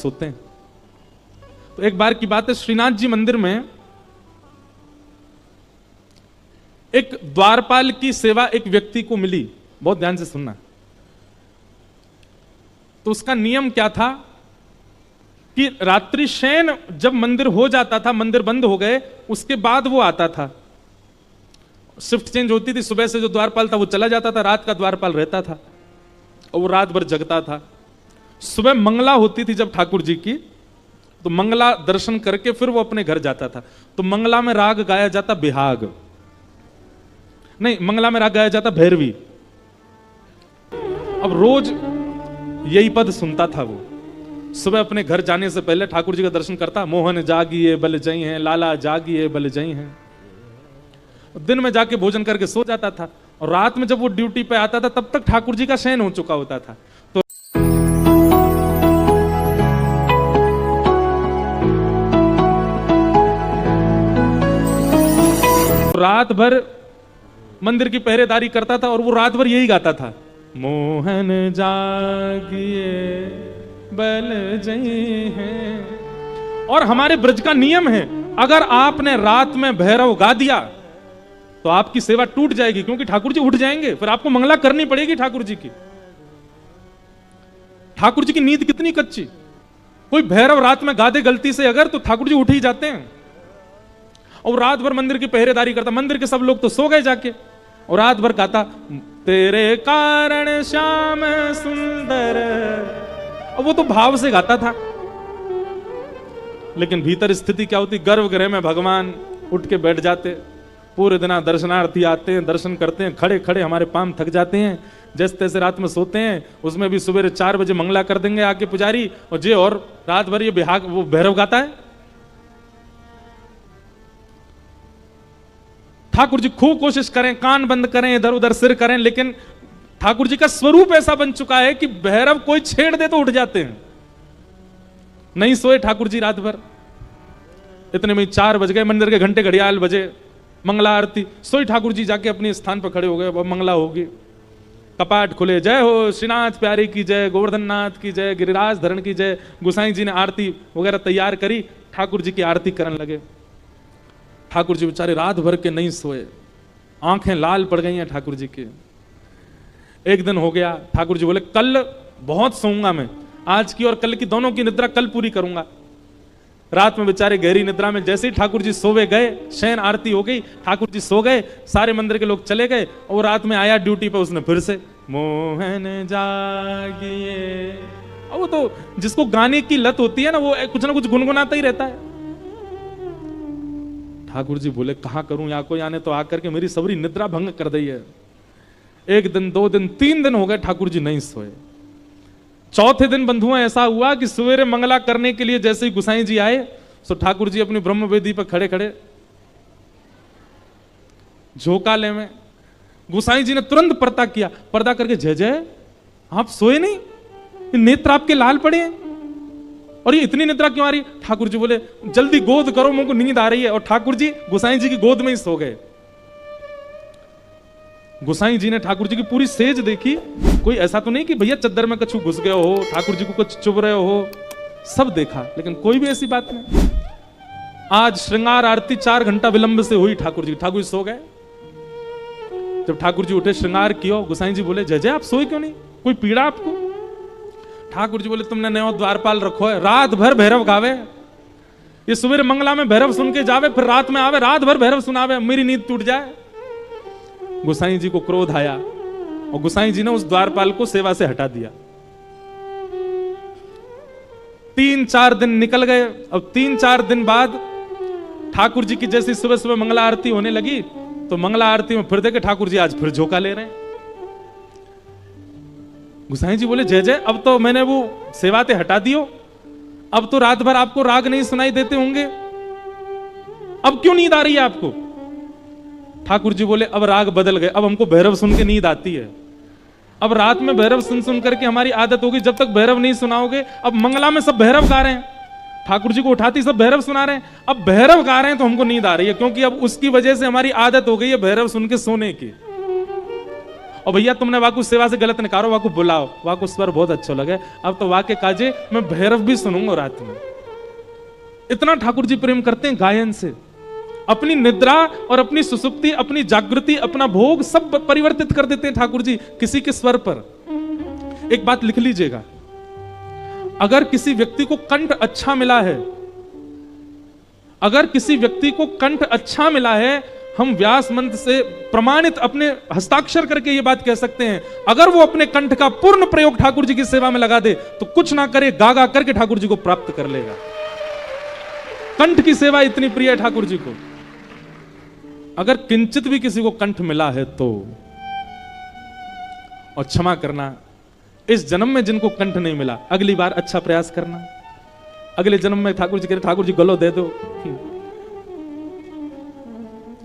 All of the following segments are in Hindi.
सोते हैं। तो एक बार की बात है, श्रीनाथ जी मंदिर में एक द्वारपाल की सेवा एक व्यक्ति को मिली। बहुत ध्यान से सुनना। तो उसका नियम क्या था कि रात्रि शयन जब मंदिर हो जाता था, मंदिर बंद हो गए, उसके बाद वो आता था। शिफ्ट चेंज होती थी, सुबह से जो द्वारपाल था वो चला जाता था, रात का द्वारपाल रहता था और वो रात भर जगता था। सुबह मंगला होती थी जब ठाकुर जी की, तो मंगला दर्शन करके फिर वो अपने घर जाता था। तो मंगला में राग गाया जाता बिहाग, नहीं, मंगला में राग गाया जाता भैरवी। अब रोज यही पद सुनता था वो। सुबह अपने घर जाने से पहले ठाकुर जी का दर्शन करता, मोहन जागिए बल जई हैं, लाला जागिए बल जई हैं। दिन में जाके भोजन करके सो जाता था और रात में जब वो ड्यूटी पे आता था तब तक ठाकुर जी का शयन हो चुका होता था। तो रात भर मंदिर की पहरेदारी करता था और वो रात भर यही गाता था, मोहन जागिए बल जई हैं। और हमारे ब्रज का नियम है, अगर आपने रात में भैरव गा दिया तो आपकी सेवा टूट जाएगी, क्योंकि ठाकुर जी उठ जाएंगे, फिर आपको मंगला करनी पड़ेगी ठाकुर जी की। ठाकुर जी की नींद कितनी कच्ची। कोई भैरव रात में गा दे गलती से अगर, तो ठाकुर जी उठ ही जाते हैं। और रात भर मंदिर की पहरेदारी करता, मंदिर के सब लोग तो सो गए जाके, और रात भर गाता, तेरे कारण श्याम सुंदर। और वो तो भाव से गाता था, लेकिन भीतर स्थिति क्या होती, गर्भगृह में भगवान उठ के बैठ जाते। पूरे दिन दर्शनार्थी आते हैं, दर्शन करते हैं, खड़े खड़े हमारे पांव थक जाते हैं, जैसे तैसे रात में सोते हैं। उसमें भी सुबह 4 बजे मंगला कर देंगे आके पुजारी, और जे और रात भर ये बिहाग वो भैरव गाता है। ठाकुर जी खूब कोशिश करें, कान बंद करें, इधर उधर सिर करें, लेकिन ठाकुर जी का स्वरूप ऐसा बन चुका है कि भैरव कोई छेड़ दे तो उठ जाते हैं। नहीं सोए ठाकुर जी रात भर। इतने में 4 बज गए, मंदिर के घंटे घड़ियाल बजे, मंगला आरती। सोई ठाकुर जी जाके अपने स्थान पर खड़े हो गए, अब मंगला होगी। कपाट खुले, जय हो श्रीनाथ प्यारी की जय, गोवर्धन नाथ की जय, गिरिराज धरण की जय। गोसाई जी ने आरती वगैरह तैयार करी, ठाकुर जी की आरती करने लगे। ठाकुर जी बेचारे रात भर के नहीं सोए, आंखें लाल पड़ गई हैं ठाकुर जी की। एक दिन हो गया, ठाकुर जी बोले कल बहुत सोऊंगा मैं, आज की और कल की दोनों की निद्रा कल पूरी करूंगा। रात में बेचारे गहरी निद्रा में, जैसे ही ठाकुर जी सोवे गए, शयन आरती हो गई, ठाकुर जी सो गए, सारे मंदिर के लोग चले गए, और रात में आया ड्यूटी पे उसने फिर से मोहन जागिए। और वो तो जिसको गाने की लत होती है ना, वो कुछ ना कुछ गुनगुनाता ही रहता है। ठाकुर जी बोले कहां करूं, या कोई आने तो आकर के मेरी सबरी निद्रा भंग कर दी है। 1 दिन 2 दिन 3 दिन हो गए, ठाकुर जी नहीं सोए। चौथे दिन बंधुओं ऐसा हुआ कि सवेरे मंगला करने के लिए जैसे ही गुसाई जी आए, तो ठाकुर जी अपनी ब्रह्म वेदी पर खड़े खड़े झोकाले में। गुसाई जी ने तुरंत पर्दा किया, पर्दा करके, जय जय आप सोए नहीं, नेत्र आपके लाल पड़े हैं, और ये इतनी निद्रा क्यों आ रही है? ठाकुर जी बोले जल्दी गोद करो, मुझको नींद आ रही है। और ठाकुर जी गुसाई जी की गोद में ही सो गए। गुसाई जी ने ठाकुर जी की पूरी सेज देखी, कोई ऐसा तो नहीं कि भैया चद्दर में कछु घुस गए हो, ठाकुर जी को कुछ चुभ रहे हो, सब देखा, लेकिन कोई भी ऐसी बात नहीं। आज श्रृंगार आरती 4 घंटा विलंब से हुई ठाकुर जी सो गए। जब ठाकुर जी उठे, श्रृंगार किया, गुसाई जी बोले जय जय आप सोए क्यों नहीं, कोई पीड़ा आपको? ठाकुर जी बोले तुमने नया द्वारपाल रखो है, रात भर भैरव गावे, ये सुबह मंगला में भैरव सुन के जावे, फिर रात में आवे, रात भर भैरव सुनावे, मेरी नींद टूट जाए। गुसाई जी को क्रोध आया और गुसाई जी ने उस द्वारपाल को सेवा से हटा दिया। 3-4 दिन निकल गए। अब 3-4 दिन बाद ठाकुर जी की जैसी सुबह सुबह मंगला आरती होने लगी, तो मंगला आरती में फिर देखे ठाकुर जी आज फिर झोंका ले रहे हैं। गुसाई जी बोले जय जय अब तो मैंने वो सेवा से हटा दियो, अब तो रात भर आपको राग नहीं सुनाई देते होंगे, अब क्यों नींद आ रही है आपको? ठाकुर जी बोले अब राग बदल गए, अब हमको भैरव सुन के नींद आती है। अब रात में भैरव सुन सुन करके हमारी आदत होगी, जब तक भैरव नहीं सुनाओगे। अब मंगला में सब भैरव गा रहे हैं, ठाकुर जी को उठाती सब भैरव सुना रहे हैं, अब भैरव गा रहे हैं तो हमको नींद आ रही है, क्योंकि अब उसकी वजह से हमारी आदत हो गई है भैरव सुन के सोने की। और भैया तुमने वाकु सेवा से गलत निकालो, वाकु बुलाओ, वाकु स्वर बहुत अच्छा लगे, अब तो वाके काजे मैं भैरव भी सुनूंगा रात में। इतना ठाकुर जी प्रेम करते हैं गायन से। अपनी निद्रा और अपनी सुसुप्ति, अपनी जागृति, अपना भोग सब परिवर्तित कर देते हैं ठाकुर जी किसी के स्वर पर। एक बात लिख लीजिएगा, अगर किसी व्यक्ति को कंठ अच्छा मिला है, अगर किसी व्यक्ति को कंठ अच्छा मिला है, हम व्यास मंत्र से प्रमाणित अपने हस्ताक्षर करके ये बात कह सकते हैं, अगर वो अपने कंठ का पूर्ण प्रयोग ठाकुर जी की सेवा में लगा दे तो कुछ ना करे, गागा करके ठाकुर जी को प्राप्त कर लेगा। कंठ की सेवा इतनी प्रिय है ठाकुर जी को। अगर किंचित भी किसी को कंठ मिला है तो, और क्षमा करना, इस जन्म में जिनको कंठ नहीं मिला अगली बार अच्छा प्रयास करना, अगले जन्म में ठाकुर जी कह रहे ठाकुर जी गलो दे दो।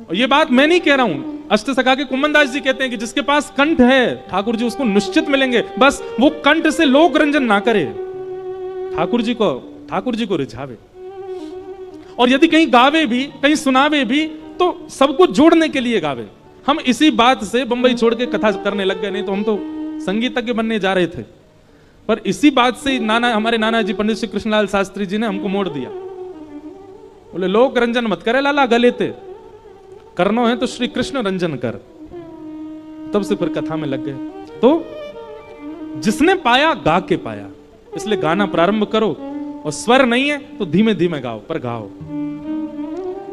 और ये बात मैं नहीं कह रहा हूं, अष्टसखा के कुम्मनदास जी कहते हैं कि जिसके पास कंठ है ठाकुर जी उसको निश्चित मिलेंगे, बस वो कंठ से लोक रंजन ना करे, ठाकुर जी को रिझावे। और यदि कहीं गावे भी, कहीं सुनावे भी, तो सबको जोड़ने के लिए गावे। हम इसी बात से बंबई छोड़ के कथा करने लग गए, नहीं तो हम तो संगीतज्ञ बनने जा रहे थे। पर इसी बात से हमारे नाना जी पंडित श्री कृष्णलाल शास्त्री जी ने हमको मोड़ दिया। बोले लोक रंजन मत करे लाला, गले ते करनो है तो श्री कृष्ण रंजन कर। तब से फिर कथा में लग गए। तो जिसने पाया गा के पाया, इसलिए गाना प्रारंभ करो, और स्वर नहीं है तो धीमे धीमे गाओ, पर गाओ।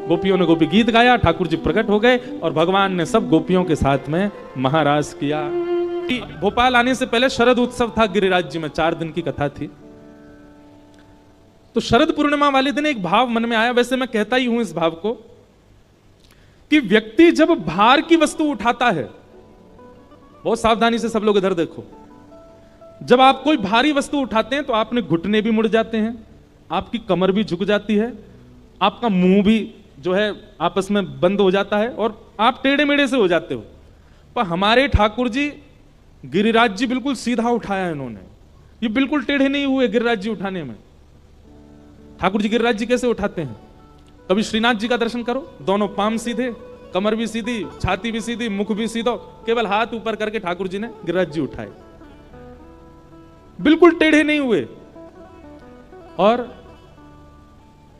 गोपियों ने गोपी गीत गाया, ठाकुर जी प्रकट हो गए और भगवान ने सब गोपियों के साथ में महारास किया। भोपाल आने से पहले शरद उत्सव था गिरिराज जी में, 4 दिन की कथा थी। तो शरद पूर्णिमा वाले दिन एक भाव मन में आया, वैसे मैं कहता ही हूं इस भाव को, कि व्यक्ति जब भार की वस्तु उठाता है, बहुत सावधानी से सब लोग इधर देखो, जब आप कोई भारी वस्तु उठाते हैं तो आपने घुटने भी मुड़ जाते हैं, आपकी कमर भी झुक जाती है, आपका मुंह भी जो है आपस में बंद हो जाता है और आप टेढ़े मेढ़े से हो जाते हो। पर हमारे ठाकुर जी गिरिराज जी बिल्कुल सीधा उठाया इन्होंने, ये बिल्कुल टेढ़े नहीं हुए गिरिराज जी उठाने में। ठाकुर जी गिरिराज जी कैसे उठाते हैं? कभी श्रीनाथ जी का दर्शन करो, दोनों पाम सीधे, कमर भी सीधी, छाती भी सीधी, मुख भी सीधा, केवल हाथ ऊपर करके ठाकुर जी ने गिरिराज जी उठाए, बिल्कुल टेढ़े नहीं हुए। और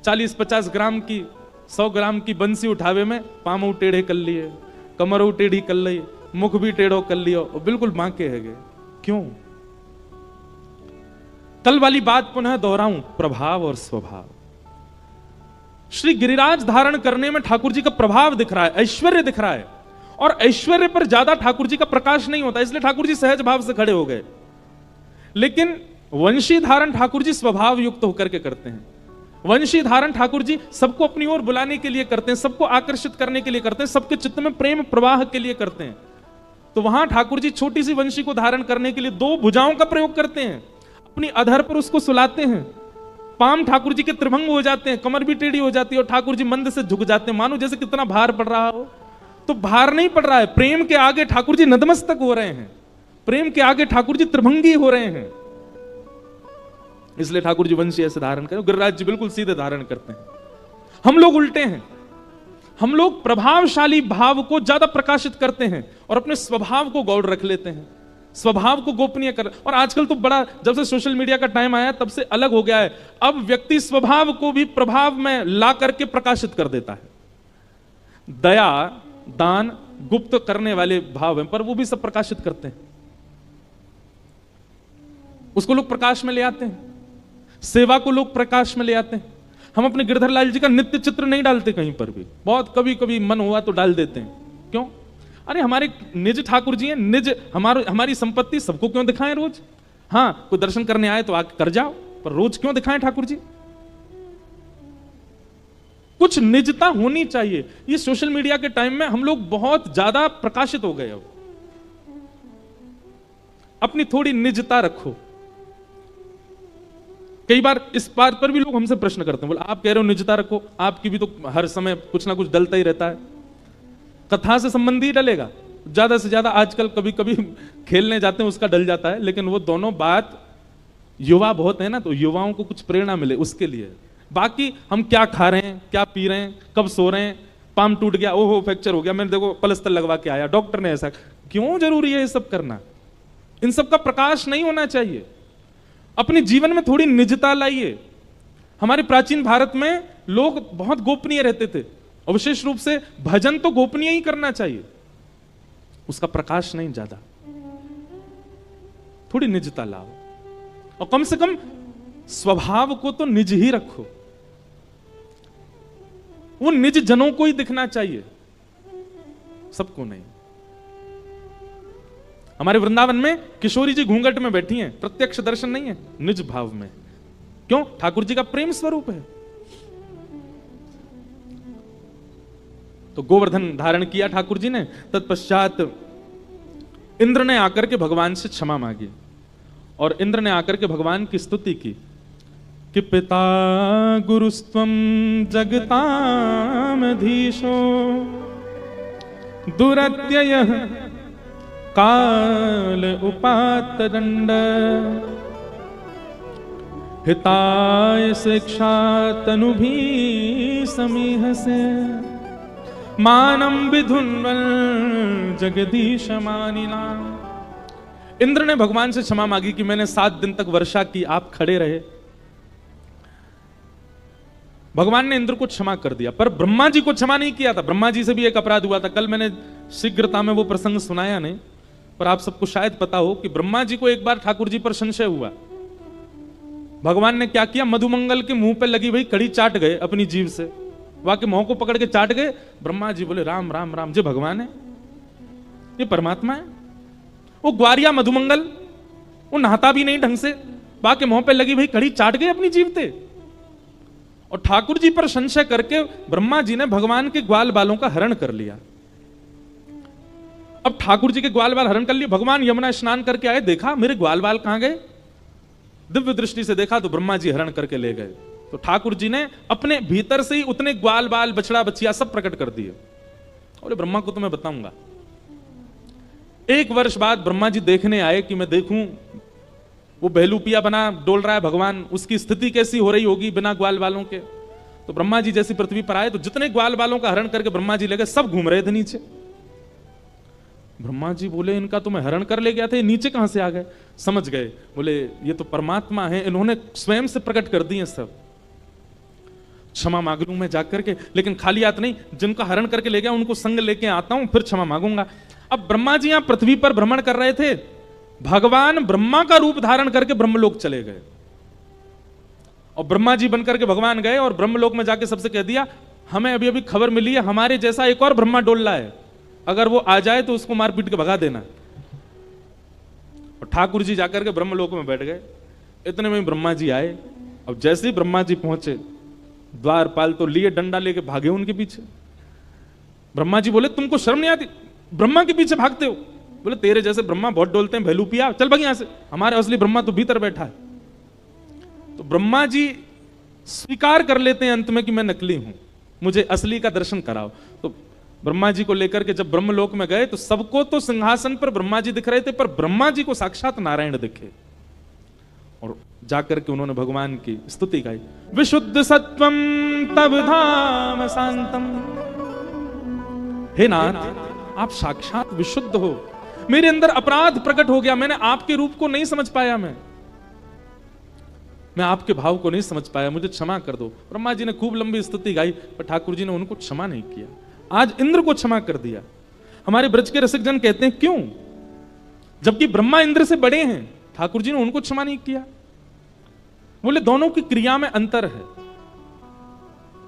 40-50 ग्राम की, 100 ग्राम की बंसी उठावे में पामऊ टेढ़े कर लिए, कमरऊ टेढ़ी कर ली, मुख भी टेढ़ो कर लियो, और बिल्कुल बांके है गए। क्यों? कल वाली बात पुनः दोहराऊं, प्रभाव और स्वभाव। श्री गिरिराज धारण करने में ठाकुर जी का प्रभाव दिख रहा है, ऐश्वर्य दिख रहा है, और ऐश्वर्य पर ज्यादा ठाकुर जी का प्रकाश नहीं होता, इसलिए ठाकुर जी सहज भाव से खड़े हो गए। लेकिन वंशी धारण ठाकुर जी स्वभाव युक्त होकर के करते हैं। वंशी धारण ठाकुर जी सबको अपनी ओर बुलाने के लिए करते हैं, सबको आकर्षित करने के लिए करते हैं, सबके चित्त में प्रेम प्रवाह के लिए करते हैं। तो वहां ठाकुर जी छोटी सी वंशी को धारण करने के लिए 2 भुजाओं का प्रयोग करते हैं, अपनी अधर पर उसको सुलाते हैं, पाम ठाकुर जी के त्रिभंग हो जाते हैं, कमर भी टेढ़ी हो जाती है और ठाकुर जी मंद से झुक जाते हैं, मानो जैसे कितना भार पड़ रहा हो। तो भार नहीं पड़ रहा है, प्रेम के आगे ठाकुर जी नतमस्तक हो रहे हैं, प्रेम के आगे ठाकुर जी त्रिभंगी हो रहे हैं। इसलिए ठाकुर जी वंशी ऐसे धारण करें, गिरिराज जी बिल्कुल सीधे धारण करते हैं। हम लोग उल्टे हैं, हम लोग प्रभावशाली भाव को ज्यादा प्रकाशित करते हैं और अपने स्वभाव को गौड़ रख लेते हैं, स्वभाव को गोपनीय कर। और आजकल तो बड़ा, जब से सोशल मीडिया का टाइम आया तब से अलग हो गया है, अब व्यक्ति स्वभाव को भी प्रभाव में ला करके प्रकाशित कर देता है। दया, दान गुप्त करने वाले भाव हैं, पर वो भी सब प्रकाशित करते हैं, उसको लोग प्रकाश में ले आते हैं। सेवा को लोग प्रकाश में ले आते हैं। हम अपने गिरधर लाल जी का नित्य चित्र नहीं डालते कहीं पर भी, बहुत कभी कभी मन हुआ तो डाल देते हैं। क्यों? अरे हमारे निज ठाकुर जी हैं, निज हमारी संपत्ति सबको क्यों दिखाएं रोज? हाँ, कोई दर्शन करने आए तो आके कर जाओ, पर रोज क्यों दिखाएं ठाकुर जी? कुछ निजता होनी चाहिए। ये सोशल मीडिया के टाइम में हम लोग बहुत ज्यादा प्रकाशित हो गए। अब अपनी थोड़ी निजता रखो। कई बार इस बात पर भी लोग हमसे प्रश्न करते हैं, बोले आप कह रहे हो निजता रखो, आपकी भी तो हर समय कुछ ना कुछ डलता ही रहता है। कथा से संबंधी डलेगा ज्यादा से ज्यादा, आजकल कभी कभी खेलने जाते हैं उसका डल जाता है, लेकिन वो दोनों बात, युवा बहुत है ना, तो युवाओं को कुछ प्रेरणा मिले उसके लिए। बाकी हम क्या खा रहे हैं, क्या पी रहे हैं, कब सो रहे हैं, पाम टूट गया, ओहो फ्रैक्चर हो गया, मैंने देखो पलस्तर लगवा के आया, डॉक्टर ने ऐसा। क्यों जरूरी है ये सब करना? इन सब का प्रकाश नहीं होना चाहिए। अपने जीवन में थोड़ी निजता लाइए। हमारे प्राचीन भारत में लोग बहुत गोपनीय रहते थे, और विशेष रूप से भजन तो गोपनीय ही करना चाहिए, उसका प्रकाश नहीं ज्यादा। थोड़ी निजता लाओ, और कम से कम स्वभाव को तो निज ही रखो। वो निज जनों को ही दिखना चाहिए, सबको नहीं। हमारे वृंदावन में किशोरी जी घूंघट में बैठी हैं, प्रत्यक्ष दर्शन नहीं है, निज भाव में। क्यों? ठाकुर जी का प्रेम स्वरूप है। तो गोवर्धन धारण किया ठाकुर जी ने। तत्पश्चात इंद्र ने आकर के भगवान से क्षमा मांगी, और इंद्र ने आकर के भगवान की स्तुति की कि पिता गुरुस्त्वं जगतामधीशो दुरत्ययः काल उपात्त दंड हिताय शिक्षा तनुभि समीहसे मानम विधुन्वल जगदीश मानिना। इंद्र ने भगवान से क्षमा मांगी कि मैंने 7 दिन तक वर्षा की, आप खड़े रहे। भगवान ने इंद्र को क्षमा कर दिया, पर ब्रह्मा जी को क्षमा नहीं किया था। ब्रह्मा जी से भी एक अपराध हुआ था। कल मैंने शीघ्रता में वो प्रसंग सुनाया नहीं, पर आप सबको शायद पता हो कि ब्रह्मा जी को एक बार ठाकुर जी पर संशय हुआ। भगवान ने क्या किया, मधुमंगल के मुंह पे लगी हुई कड़ी चाट गए अपनी जीभ से, वहां के मुंह को पकड़ के चाट गए। ब्रह्मा जी बोले राम राम राम, जे भगवान है, ये परमात्मा है। वो ग्वारिया मधुमंगल, वो नहाता भी नहीं ढंग से, वहां के मुंह पे लगी हुई कड़ी चाट गए अपनी जीभ से। और ठाकुर जी पर संशय करके ब्रह्मा जी ने भगवान के ग्वाल बालों का हरण कर लिया। अब ठाकुर जी के ग्वाल बाल हरण कर लिए। भगवान यमुना स्नान करके आए, देखा मेरे ग्वाल बाल कहां गए, दिव्य दृष्टि से देखा तो ब्रह्मा जी हरण करके ले गए। तो ठाकुर जी ने अपने भीतर से ही उतने ग्वाल बाल बछड़ा बछिया सब प्रकट कर दिए। और ब्रह्मा को तो मैं बताऊंगा। 1 वर्ष बाद ब्रह्मा जी देखने आए कि मैं देखूं वो बहलूपिया बना डोल रहा है भगवान, उसकी स्थिति कैसी हो रही होगी बिना ग्वाल बालों के। तो ब्रह्मा जी जैसी पृथ्वी पर आए तो जितने ग्वाल बालों का हरण करके ब्रह्मा जी ले गए, सब घूम रहे थे नीचे। ब्रह्मा जी बोले इनका तो मैं हरण कर ले गया था, ये नीचे कहां से आ गए? समझ गए, बोले ये तो परमात्मा है, इन्होंने स्वयं से प्रकट कर दिए सब। क्षमा मांग लूं मैं जाकर के, लेकिन खाली हाथ नहीं, जिनका हरण करके ले गया उनको संग लेके आता हूं, फिर क्षमा मांगूंगा। अब ब्रह्मा जी यहां पृथ्वी पर भ्रमण कर रहे थे, भगवान ब्रह्मा का रूप धारण करके ब्रह्मलोक चले गए। और ब्रह्मा जी बनकर के भगवान गए और ब्रह्मलोक में जाके सबसे कह दिया, हमें अभी अभी खबर मिली है हमारे जैसा एक और ब्रह्मा डोल रहा है, अगर वो आ जाए तो उसको मार पीट के भगा देना। और ठाकुर जी जाकर के ब्रह्मलोक में बैठ गए। इतने में ब्रह्मा जी आए। अब जैसे ही ब्रह्मा जी पहुंचे, द्वारपाल तो लिए डंडा लेके भागे उनके पीछे। ब्रह्मा जी बोले तुमको शर्म नहीं आती, ब्रह्मा के पीछे भागते हो? बोले तेरे जैसे ब्रह्मा बहुत डोलते हैं, भैलूपिया, चल भाग यहां से, हमारे असली ब्रह्मा तो भीतर बैठा है। तो ब्रह्मा जी स्वीकार कर लेते हैं अंत में कि मैं नकली हूं, मुझे असली का दर्शन कराओ। तो ब्रह्मा जी को लेकर के जब ब्रह्मलोक में गए तो सबको तो सिंहासन पर ब्रह्मा जी दिख रहे थे, पर ब्रह्मा जी को साक्षात नारायण दिखे। और जाकर के उन्होंने भगवान की स्तुति गाई, विशुद्ध सत्वम तब धाम शांतम। हे नाथ, आप साक्षात विशुद्ध हो, मेरे अंदर अपराध प्रकट हो गया, मैंने आपके रूप को नहीं समझ पाया, मैं आपके भाव को नहीं समझ पाया, मुझे क्षमा कर दो। ब्रह्मा जी ने खूब लंबी स्तुति गाई, पर ठाकुर जी ने उनको क्षमा नहीं किया। आज इंद्र को क्षमा कर दिया। हमारे ब्रज के रसिक जन कहते हैं क्यों, जबकि ब्रह्मा इंद्र से बड़े हैं, ठाकुर जी ने उनको क्षमा नहीं किया? बोले दोनों की क्रिया में अंतर है।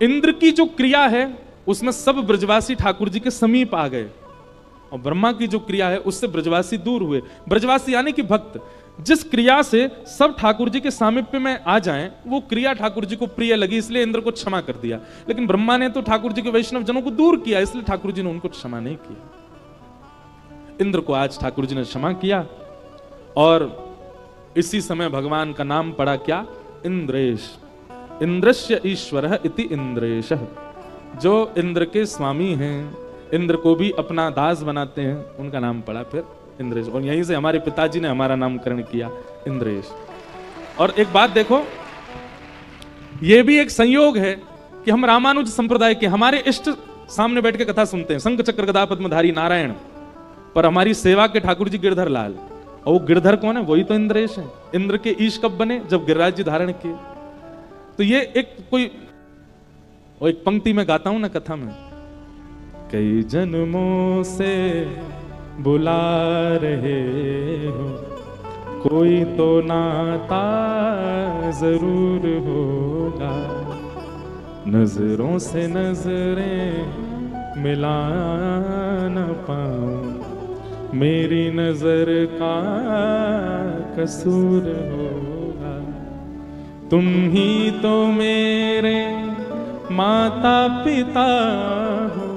इंद्र की जो क्रिया है उसमें सब ब्रजवासी ठाकुर जी के समीप आ गए, और ब्रह्मा की जो क्रिया है उससे ब्रजवासी दूर हुए। ब्रजवासी यानी कि भक्त, जिस क्रिया से सब ठाकुर जी के सामीप्य में आ जाएं, वो क्रिया ठाकुर जी को प्रिय लगी, इसलिए इंद्र को क्षमा कर दिया। लेकिन ब्रह्मा ने तो ठाकुर जी के वैष्णव जनों को दूर किया, इसलिए ठाकुर जी ने उनको क्षमा नहीं किया। इंद्र को आज ठाकुर जी ने क्षमा किया, और इसी समय भगवान का नाम पड़ा क्या? इंद्रेश। इंद्रस्य ईश्वरः इति इंद्रेशः। जो इंद्र के स्वामी हैं, इंद्र को भी अपना दास बनाते हैं, उनका नाम पड़ा फिर इंद्रेश। और यहीं से हमारे पिताजी ने हमारा नामकरण किया इंद्रेश। और एक बात देखो, यह भी एक संयोग है कि हम रामानुज संप्रदाय के, हमारे इष्ट सामने बैठ के कथा सुनते हैं, शंख चक्र गदा पद्मधारी नारायण, पर हमारी सेवा के ठाकुर जी गिरधर लाल, और वो गिरधर कौन है? वही तो इंद्रेश है। इंद्र के ईश कब बने? जब गिरिराज जी धारण किए। तो ये एक पंक्ति में गाता हूं ना कथा में, कई जन्मों से बुला रहे हो, कोई तो नाता जरूर होगा, नजरों से नजरें मिला न पाऊं, मेरी नजर का कसूर होगा, तुम ही तो मेरे माता पिता हो,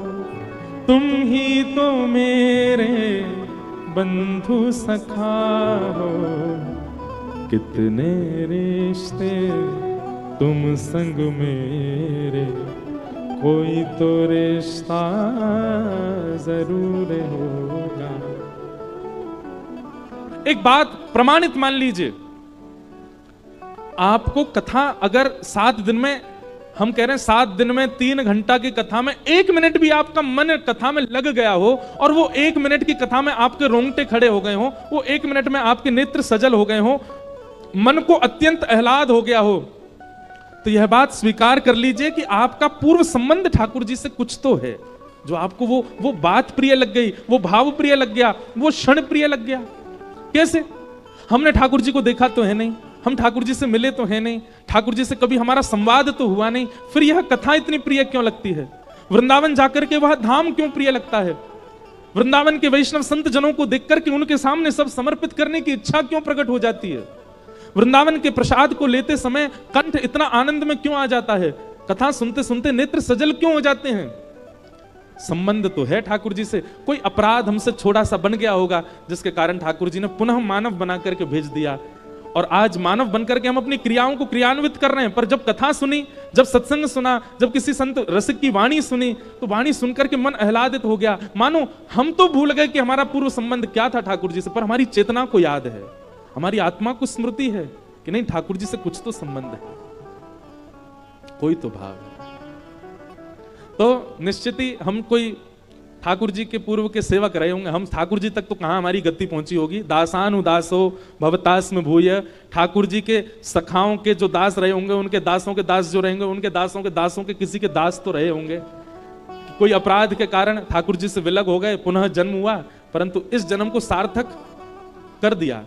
तुम ही तो मेरे बंधु सखा हो, कितने रिश्ते तुम संग मेरे, कोई तो रिश्ता जरूर होगा। एक बात प्रमाणित मान लीजिए, आपको कथा अगर 7 दिन में, हम कह रहे हैं 7 दिन में 3 घंटा की कथा में 1 मिनट भी आपका मन कथा में लग गया हो, और वो 1 मिनट की कथा में आपके रोंगटे खड़े हो गए हो, वो 1 मिनट में आपके नेत्र सजल हो गए हो, मन को अत्यंत आह्लाद हो गया हो, तो यह बात स्वीकार कर लीजिए कि आपका पूर्व संबंध ठाकुर जी से कुछ तो है, जो आपको वो बात प्रिय लग गई, वो भाव प्रिय लग गया, वो क्षण प्रिय लग गया। कैसे? हमने ठाकुर जी को देखा तो है नहीं, हम ठाकुर जी से मिले तो है नहीं, ठाकुर जी से कभी हमारा संवाद तो हुआ नहीं, फिर यह कथा इतनी प्रिय क्यों लगती है? वृंदावन जाकर के वह धाम क्यों प्रिय लगता है? वृंदावन के वैष्णव संत जनों को देखकर के उनके सामने सब समर्पित करने की इच्छा क्यों प्रकट हो जाती है? वृंदावन के प्रसाद को लेते समय कंठ इतना आनंद में क्यों आ जाता है? कथा सुनते सुनते नेत्र सजल क्यों हो जाते हैं? संबंध तो है ठाकुर जी से। कोई अपराध हमसे छोटा सा बन गया होगा, जिसके कारण ठाकुर जी ने पुनः मानव बना करके भेज दिया, और आज मानव बनकर के हम अपनी क्रियाओं को क्रियान्वित कर रहे हैं। पर जब कथा सुनी, जब सत्संग सुना, जब किसी संत रसिक की वाणी सुनी, तो वाणी सुनकर के मन आह्लादित हो गया, मानो हम तो भूल गए कि हमारा पूर्व संबंध क्या था ठाकुर जी से, पर हमारी चेतना को याद है, हमारी आत्मा को स्मृति है कि नहीं, ठाकुर जी से कुछ तो संबंध है, कोई तो भाव है। तो निश्चित ही हम कोई ठाकुर जी के पूर्व के सेवक रहे होंगे, हम ठाकुर जी तक तो कहां हमारी गति पहुंची होगी। दासान उदासो भवतास में भूय, ठाकुर जी के सखाओं के जो दास रहे होंगे, उनके दासों के दास जो रहेंगे, उनके दासों के किसी के दास तो रहे होंगे। कोई अपराध के कारण ठाकुर जी से विलग हो गए, पुनः जन्म हुआ, परंतु इस जन्म को सार्थक कर दिया,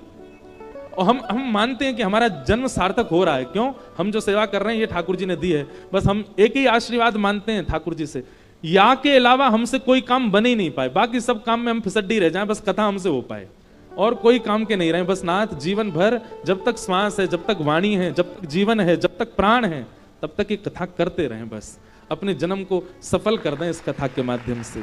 और हम मानते हैं कि हमारा जन्म सार्थक हो रहा है। क्यों? हम जो सेवा कर रहे हैं ये ठाकुर जी ने दी है, बस हम एक ही आशीर्वाद मानते हैं ठाकुर जी से, या के अलावा हमसे कोई काम बन ही नहीं पाए, बाकी सब काम में हम फिसड्डी रह जाएं, बस कथा हमसे हो पाए, और कोई काम के नहीं रहे। बस नाथ जीवन भर जब तक श्वास है, जब तक वाणी है, जब तक जीवन है, जब तक प्राण है, तब तक ये कथा करते रहें, बस अपने जन्म को सफल कर दें इस कथा के माध्यम से।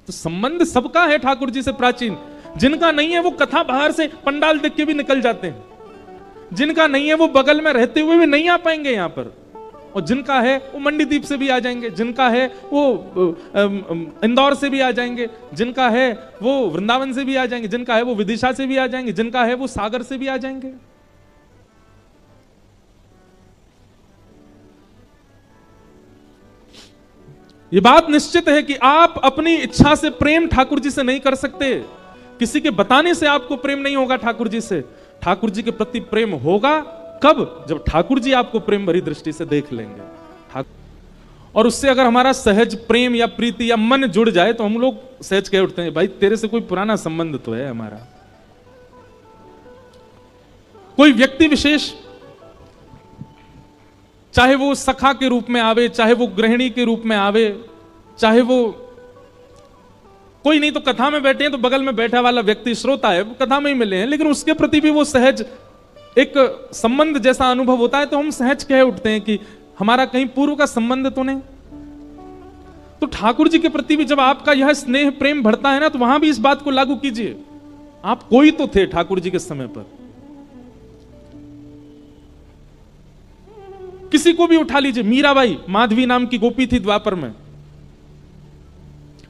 तो संबंध सबका है ठाकुर जी से प्राचीन। जिनका नहीं है वो कथा बाहर से पंडाल देख के भी निकल जाते हैं, जिनका नहीं है वो बगल में रहते हुए भी नहीं आ पाएंगे यहाँ पर, और जिनका है वो मंडीदीप से भी आ जाएंगे, जिनका है वो इंदौर से भी आ जाएंगे, जिनका है वो वृंदावन से भी आ जाएंगे, जिनका है वो विदिशा से भी आ जाएंगे, जिनका है वो सागर से भी आ जाएंगे। ये बात निश्चित है कि आप अपनी इच्छा से प्रेम ठाकुर जी से नहीं कर सकते, किसी के बताने से आपको प्रेम नहीं होगा ठाकुर जी से। ठाकुर जी के प्रति प्रेम होगा कब? जब ठाकुर जी आपको प्रेम भरी दृष्टि से देख लेंगे, और उससे अगर हमारा सहज प्रेम या प्रीति या मन जुड़ जाए तो हम लोग सहज कह उठते हैं, भाई तेरे से कोई पुराना संबंध तो है हमारा। कोई व्यक्ति विशेष, चाहे वो सखा के रूप में आवे, चाहे वो गृहिणी के रूप में आवे, चाहे वो कोई नहीं तो कथा में बैठे हैं तो बगल में बैठा वाला व्यक्ति श्रोता है, वो कथा में ही मिले हैं, लेकिन उसके प्रति भी वो सहज एक संबंध जैसा अनुभव होता है, तो हम सहज कह उठते हैं कि हमारा कहीं पूर्व का संबंध तो नहीं। तो ठाकुर जी के प्रति भी जब आपका यह स्नेह प्रेम बढ़ता है ना, तो वहां भी इस बात को लागू कीजिए। आप कोई तो थे ठाकुर जी के समय पर, किसी को भी उठा लीजिए। मीराबाई, माधवी नाम की गोपी थी द्वापर में।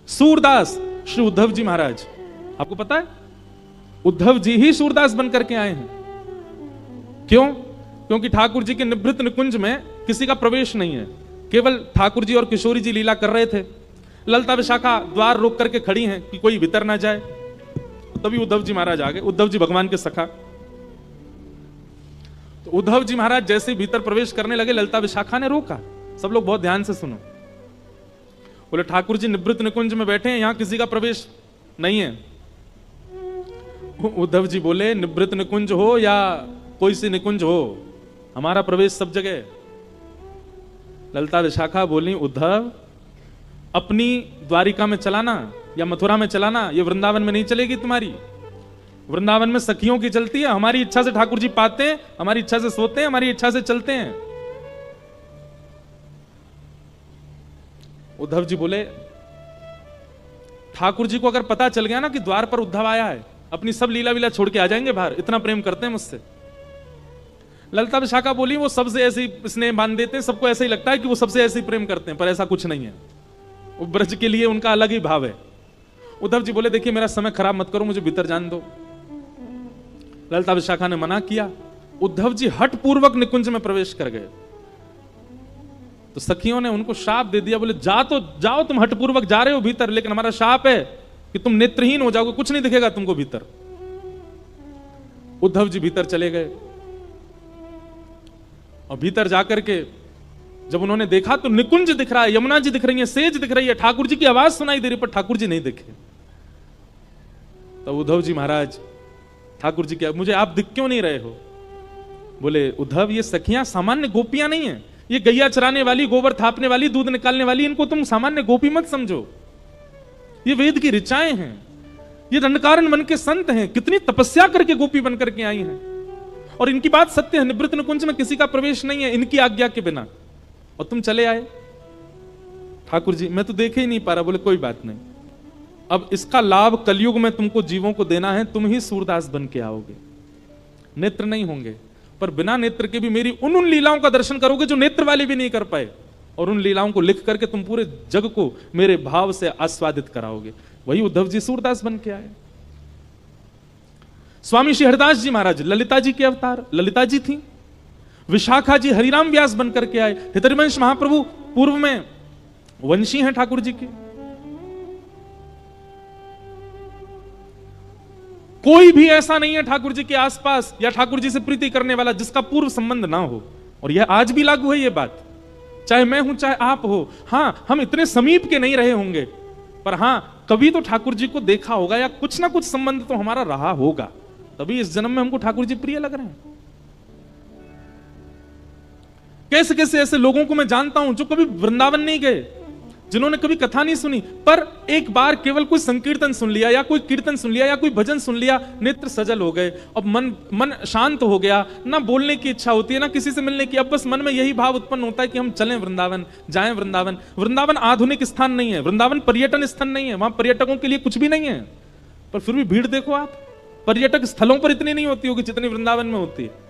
सूरदास, श्री उद्धव जी महाराज, आपको पता है उद्धव जी ही सूरदास बनकर के आए हैं। क्यों? क्योंकि ठाकुर जी के निभृत निकुंज में किसी का प्रवेश नहीं है, केवल ठाकुर जी और किशोरी जी लीला कर रहे थे। ललिता विशाखा द्वार रोक करके खड़ी हैं कि कोई भीतर ना जाए। तभी उद्धव जी महाराज आ गए। उद्धव जी भगवान के सखा। तो उद्धव जी महाराज जैसे भीतर प्रवेश करने लगे, ललिता विशाखा ने रोका। सब लोग बहुत ध्यान से सुनो। बोले ठाकुर जी निवृत्त निकुंज में बैठे हैं, यहां किसी का प्रवेश नहीं है। उद्धव जी बोले निवृत्त निकुंज हो या कोई सी निकुंज हो, हमारा प्रवेश सब जगह है। ललिता विशाखा बोली उद्धव अपनी द्वारिका में चलाना या मथुरा में चलाना, ये वृंदावन में नहीं चलेगी तुम्हारी। वृंदावन में सखियों की चलती है, हमारी इच्छा से ठाकुर जी पाते हैं, हमारी इच्छा से सोते हैं, हमारी इच्छा से चलते हैं। उद्धव जी बोले ठाकुर जी को अगर पता चल गया ना कि द्वार पर उद्धव आया है, अपनी सब लीला वीला छोड़ के आ जाएंगे बाहर, इतना प्रेम करते हैं मुझसे। ललिता विशाखा बोली वो सबसे ऐसे ही स्नेह बांध देते हैं, सबको ऐसे ही लगता है कि वो सबसे ऐसे ही प्रेम करते हैं, पर ऐसा कुछ नहीं है। वो ब्रज के लिए उनका अलग ही भाव है। उद्धव जी बोले देखिए मेरा समय खराब मत करो, मुझे भीतर जाने दो। ललिता विशाखा ने मना किया। उद्धव जी हठ पूर्वक निकुंज में प्रवेश कर गए। तो सखियों ने उनको शाप दे दिया, बोले जाओ तुम हठ पूर्वक जा रहे हो भीतर, लेकिन हमारा शाप है कि तुम नेत्रहीन हो जाओगे, कुछ नहीं दिखेगा तुमको भीतर। उद्धव जी भीतर चले गए और भीतर जाकर के जब उन्होंने देखा तो निकुंज दिख रहा है, यमुना जी दिख रही है, सेज दिख रही है, ठाकुर जी की आवाज सुनाई दे रही, पर ठाकुर जी नहीं दिखे। तो उद्धव जी महाराज ठाकुर जी क्या मुझे आप दिख क्यों नहीं रहे हो? बोले उद्धव ये सखियां सामान्य गोपियां नहीं है, ये गैया चराने वाली, गोबर थापने वाली, दूध निकालने वाली, इनको तुम सामान्य गोपी मत समझो। ये वेद की ऋचाएं हैं, ये दंडकारन बन के संत हैं, कितनी तपस्या करके गोपी बन करके आई हैं। और इनकी बात सत्य है, निवृत्त निकुंज में किसी का प्रवेश नहीं है इनकी आज्ञा के बिना, और तुम चले आए। ठाकुर जी मैं तो देखे ही नहीं पा रहा। बोले कोई बात नहीं, अब इसका लाभ कलयुग में तुमको जीवों को देना है, तुम ही सूरदास बन के आओगे। नेत्र नहीं होंगे, पर बिना नेत्र के भी मेरी उन लीलाओं का दर्शन करोगे जो नेत्र वाले भी नहीं कर पाए, और उन लीलाओं को लिख करके तुम पूरे जग को मेरे भाव से आस्वादित कराओगे। वही उद्धव जी सूरदास बन के आए। स्वामी श्री हरिदास जी महाराज ललिता जी के अवतार, ललिता जी थी। विशाखा जी हरिराम व्यास बनकर के आए। हितरिवंश महाप्रभु पूर्व में वंशी हैं ठाकुर जी के। कोई भी ऐसा नहीं है ठाकुर जी के आसपास या ठाकुर जी से प्रीति करने वाला जिसका पूर्व संबंध ना हो। और यह आज भी लागू है ये बात, चाहे मैं हूं चाहे आप हो। हां हम इतने समीप के नहीं रहे होंगे, पर हां कभी तो ठाकुर जी को देखा होगा या कुछ ना कुछ संबंध तो हमारा रहा होगा, तभी इस जन्म में हमको ठाकुर जी प्रिय लग रहे हैं। कैसे कैसे ऐसे लोगों को मैं जानता हूं जो कभी वृंदावन नहीं गए, जिन्होंने कभी कथा नहीं सुनी, पर एक बार केवल कोई संकीर्तन सुन लिया या कोई कीर्तन सुन लिया या कोई भजन सुन लिया, नेत्र सजल हो गए, अब मन शांत हो गया, ना बोलने की इच्छा होती है ना किसी से मिलने की, अब बस मन में यही भाव उत्पन्न होता है कि हम चलें वृंदावन, जाएं वृंदावन। वृंदावन आधुनिक स्थान नहीं है, वृंदावन पर्यटन स्थान नहीं है, वहां पर्यटकों के लिए कुछ भी नहीं है, पर फिर भी भीड़ देखो आप, पर्यटक स्थलों पर इतनी नहीं होती होगी जितनी वृंदावन में होती है।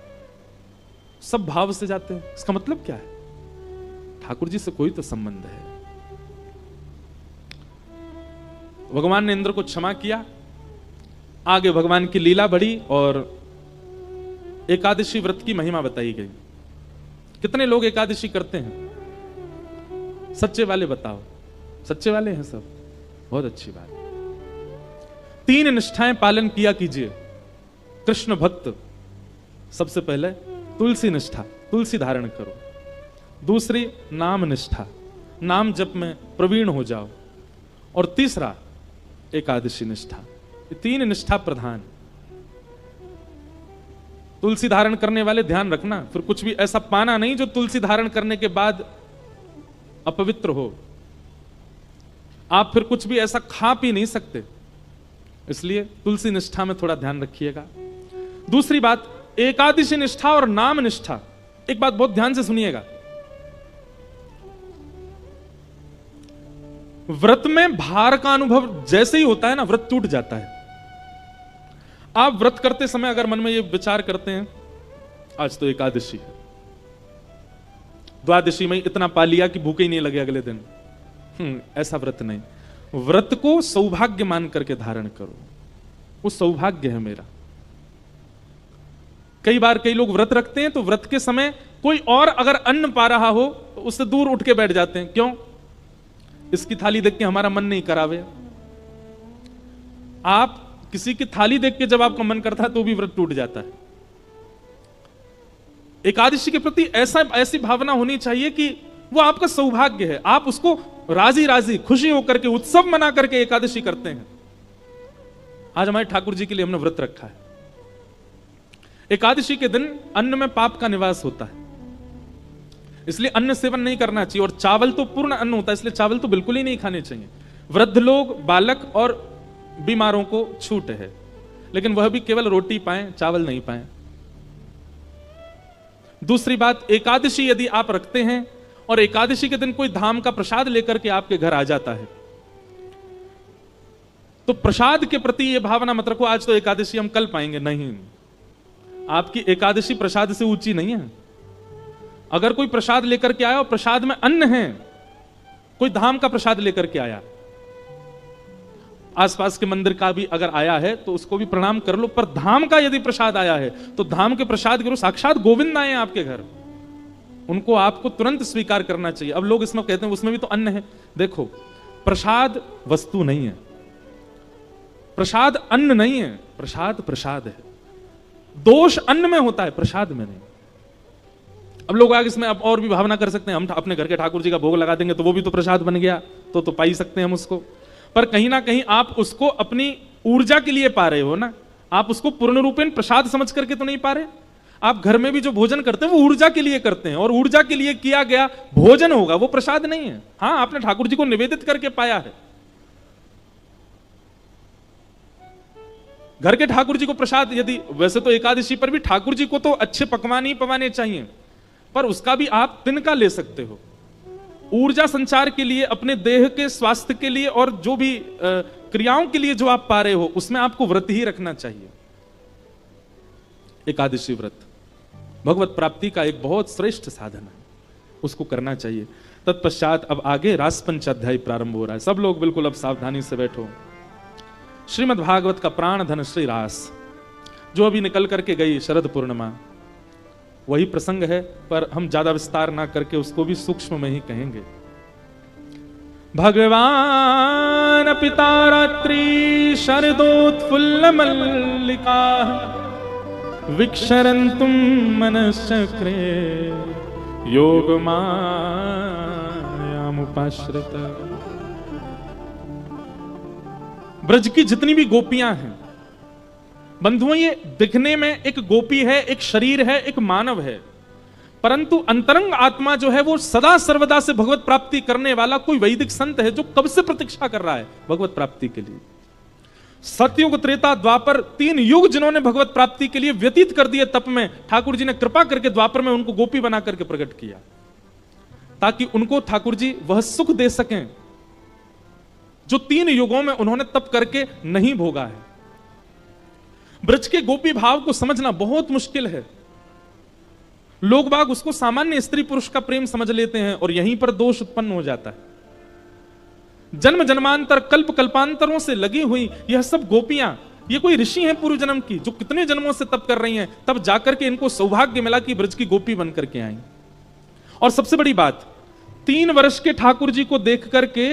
सब भाव से जाते हैं। इसका मतलब क्या है? ठाकुर जी से कोई तो संबंध है। भगवान ने इंद्र को क्षमा किया। आगे भगवान की लीला बढ़ी और एकादशी व्रत की महिमा बताई गई। कितने लोग एकादशी करते हैं? सच्चे वाले बताओ। सच्चे वाले हैं सब, बहुत अच्छी बात। 3 निष्ठाएं पालन किया कीजिए। कृष्ण भक्त, सबसे पहले तुलसी निष्ठा, तुलसी धारण करो। दूसरी नाम निष्ठा, नाम जप में प्रवीण हो जाओ। और तीसरा एकादशी निष्ठा। ये 3 निष्ठा प्रधान। तुलसी धारण करने वाले ध्यान रखना, फिर कुछ भी ऐसा पाना नहीं जो तुलसी धारण करने के बाद अपवित्र हो। आप फिर कुछ भी ऐसा खा पी नहीं सकते, इसलिए तुलसी निष्ठा में थोड़ा ध्यान रखिएगा। दूसरी बात एकादशी निष्ठा और नाम निष्ठा। एक बात बहुत ध्यान से सुनिएगा, व्रत में भार का अनुभव जैसे ही होता है ना, व्रत टूट जाता है। आप व्रत करते समय अगर मन में ये विचार करते हैं आज तो एकादशी है, द्वादशी में इतना पा लिया कि भूखे ही नहीं लगे अगले दिन, ऐसा व्रत नहीं। व्रत को सौभाग्य मान करके धारण करो, वो सौभाग्य है मेरा। कई बार कई लोग व्रत रखते हैं तो व्रत के समय कोई और अगर अन्न पा रहा हो तो उससे दूर उठ के बैठ जाते हैं। क्यों? इसकी थाली देख के हमारा मन नहीं करावे। आप किसी की थाली देख के जब आपका मन करता है तो भी व्रत टूट जाता है। एकादशी के प्रति ऐसी भावना होनी चाहिए कि वो आपका सौभाग्य है, आप उसको राजी राजी खुशी होकर के उत्सव मना करके एकादशी करते हैं। आज हमारे ठाकुर जी के लिए हमने व्रत रखा है। एकादशी के दिन अन्न में पाप का निवास होता है, इसलिए अन्न सेवन नहीं करना चाहिए। और चावल तो पूर्ण अन्न होता है, इसलिए चावल तो बिल्कुल ही नहीं खाने चाहिए। वृद्ध लोग, बालक और बीमारों को छूट है, लेकिन वह भी केवल रोटी पाएं, चावल नहीं पाएं। दूसरी बात, एकादशी यदि आप रखते हैं और एकादशी के दिन कोई धाम का प्रसाद लेकर के आपके घर आ जाता है, तो प्रसाद के प्रति यह भावना मत रखो आज तो एकादशी हम कल पाएंगे। नहीं, आपकी एकादशी प्रसाद से ऊंची नहीं है। अगर कोई प्रसाद लेकर के आया और प्रसाद में अन्न है, कोई धाम का प्रसाद लेकर के आया, आसपास के मंदिर का भी अगर आया है तो उसको भी प्रणाम कर लो, पर धाम का यदि प्रसाद आया है तो धाम के प्रसाद के साक्षात गोविंद आए आपके घर, उनको आपको तुरंत स्वीकार करना चाहिए। अब लोग इसमें कहते हैं उसमें भी तो अन्न है। देखो, प्रसाद वस्तु नहीं है, प्रसाद अन्न नहीं है, प्रसाद प्रसाद है। दोष अन्न में होता है, प्रसाद में नहीं। अब लोग आगे इसमें अब और भी भावना कर सकते हैं, हम अपने घर के ठाकुर जी का भोग लगा देंगे तो वो भी तो प्रसाद बन गया, तो पा ही सकते हैं हम उसको। पर कहीं ना कहीं आप उसको अपनी ऊर्जा के लिए पा रहे हो ना, आप उसको पूर्ण रूपेण प्रसाद समझ करके तो नहीं पा रहे। आप घर में भी जो भोजन करते हैं वो ऊर्जा के लिए करते हैं, और ऊर्जा के लिए किया गया भोजन होगा, वो प्रसाद नहीं है। हां, आपने ठाकुर जी को निवेदित करके पाया है। घर के ठाकुर जी को प्रसाद, यदि वैसे तो एकादशी पर भी ठाकुर जी को तो अच्छे पकवान ही पवाने चाहिए, पर उसका भी आप तिनका ले सकते हो। ऊर्जा संचार के लिए, अपने देह के स्वास्थ्य के लिए और जो भी क्रियाओं के लिए जो आप पा रहे हो, उसमें आपको व्रत ही रखना चाहिए। एकादशी व्रत भगवत प्राप्ति का एक बहुत श्रेष्ठ साधन है, उसको करना चाहिए। तत्पश्चात अब आगे रासपंच अध्याय प्रारंभ हो रहा है। सब लोग बिल्कुल अब सावधानी से बैठो। श्रीमद् भागवत का प्राण धन श्री रास, जो अभी निकल करके गई शरद पूर्णिमा, वही प्रसंग है, पर हम ज्यादा विस्तार ना करके उसको भी सूक्ष्म में ही कहेंगे। भगवान पिता रात्रि शरदोत्फुल्ल मल्लिका विक्षरन्तुम मनश्चक्रे योग मायामुपाश्रित। ब्रज की जितनी भी गोपियां हैं बंधुओं, ये दिखने में एक गोपी है, एक शरीर है, एक मानव है, परंतु अंतरंग आत्मा जो है वो सदा सर्वदा से भगवत प्राप्ति करने वाला कोई वैदिक संत है, जो कब से प्रतीक्षा कर रहा है भगवत प्राप्ति के लिए। सतयुग, त्रेता, द्वापर, 3 युग जिन्होंने भगवत प्राप्ति के लिए व्यतीत कर दिए तप में, ठाकुर जी ने कृपा करके द्वापर में उनको गोपी बना करके प्रकट किया, ताकि उनको ठाकुर जी वह सुख दे सकें जो 3 युगों में उन्होंने तप करके नहीं भोगा है। ब्रज के गोपी भाव को समझना बहुत मुश्किल है। लोग बाग उसको सामान्य स्त्री पुरुष का प्रेम समझ लेते हैं और यहीं पर दोष उत्पन्न हो जाता है। जन्म जन्मांतर, कल्प कल्पांतरों से लगी हुई यह सब गोपियां, ये कोई ऋषि हैं पूर्व जन्म की, जो कितने जन्मों से तप कर रही हैं, तब जाकर के इनको सौभाग्य मिला कि ब्रज की गोपी बन करके आई। और सबसे बड़ी बात, 3 वर्ष के ठाकुर जी को देख करके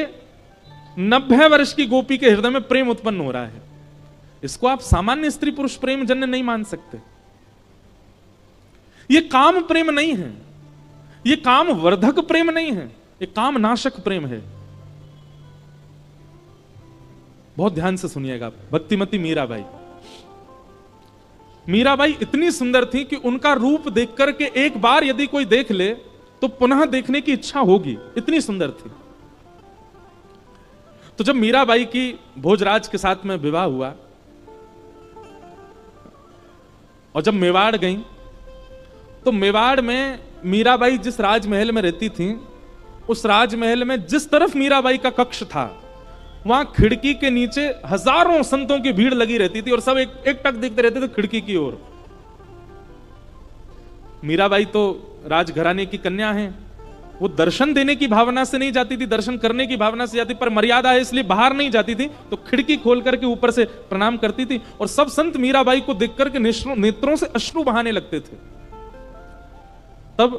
90 वर्ष की गोपी के हृदय में प्रेम उत्पन्न हो रहा है। इसको आप सामान्य स्त्री पुरुष प्रेम जन्य नहीं मान सकते। यह काम प्रेम नहीं है, यह काम वर्धक प्रेम नहीं है, यह काम नाशक प्रेम है। बहुत ध्यान से सुनिएगा। भक्तिमती मीराबाई, मीराबाई इतनी सुंदर थी कि उनका रूप देख करके एक बार यदि कोई देख ले तो पुनः देखने की इच्छा होगी, इतनी सुंदर थी। तो जब मीराबाई की भोजराज के साथ में विवाह हुआ और जब मेवाड़ गई, तो मेवाड़ में मीराबाई जिस राजमहल में रहती थी, उस राजमहल में जिस तरफ मीराबाई का कक्ष था, वहां खिड़की के नीचे हजारों संतों की भीड़ लगी रहती थी और सब एक टक देखते रहते थे खिड़की की ओर। मीराबाई तो राजघराने की कन्या हैं, वो दर्शन देने की भावना से नहीं जाती थी, दर्शन करने की भावना से जाती, पर मर्यादा है इसलिए बाहर नहीं जाती थी, तो खिड़की खोल करके ऊपर से प्रणाम करती थी। और सब संत मीराबाई को देख करके नेत्रों से अश्रु बहाने लगते थे। तब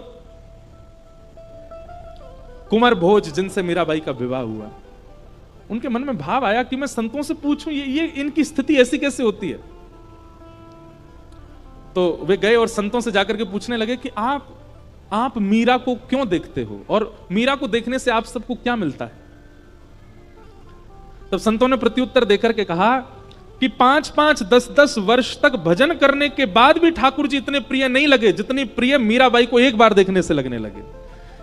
कुंवर भोज जिनसे मीराबाई का विवाह हुआ, उनके मन में भाव आया कि मैं संतों से पूछूं ये इनकी स्थिति ऐसी कैसे होती है। तो वे गए और संतों से जाकर के पूछने लगे कि आप मीरा को क्यों देखते हो और मीरा को देखने से आप सबको क्या मिलता है। तब संतों ने प्रत्युत्तर देकर के कहा कि 5-5, 10-10 वर्ष तक भजन करने के बाद भी ठाकुर जी इतने प्रिय नहीं लगे जितनी प्रिय मीराबाई को एक बार देखने से लगने लगे।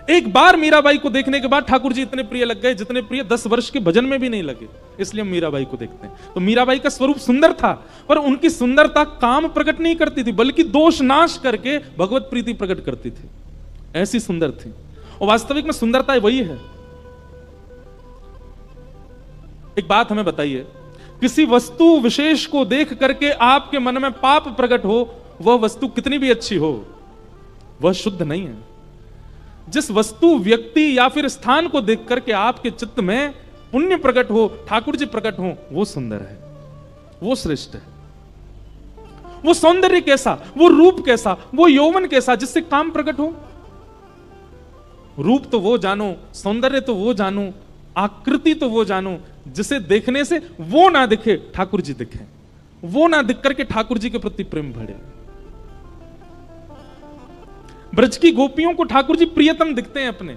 एक बार मीराबाई को देखने के बाद ठाकुर जी इतने प्रिय लग गए जितने प्रिय 10 वर्ष के भजन में भी नहीं लगे। इसलिए हम मीराबाई को देखते हैं। तो मीराबाई का स्वरूप सुंदर था, पर उनकी सुंदरता काम प्रकट नहीं करती थी, बल्कि दोष नाश करके भगवत प्रीति प्रकट करती थी। ऐसी सुंदर थी। और वास्तविक में सुंदरता वही है। एक बात हमें बताइए, किसी वस्तु विशेष को देख करके आपके मन में पाप प्रकट हो, वह वस्तु कितनी भी अच्छी हो, वह शुद्ध नहीं है। जिस वस्तु, व्यक्ति या फिर स्थान को देख करके आपके चित्त में पुण्य प्रकट हो, ठाकुर जी प्रकट हो, वो सुंदर है, वो श्रेष्ठ है। वो सौंदर्य कैसा, वो रूप कैसा, वो यौवन कैसा जिससे काम प्रकट हो। रूप तो वो जानो, सौंदर्य तो वो जानो, आकृति तो वो जानो जिसे देखने से वो ना दिखे ठाकुर जी दिखे, वो ना दिख करके ठाकुर जी के प्रति प्रेम बढ़े। ब्रज की गोपियों को ठाकुर जी प्रियतम दिखते हैं अपने,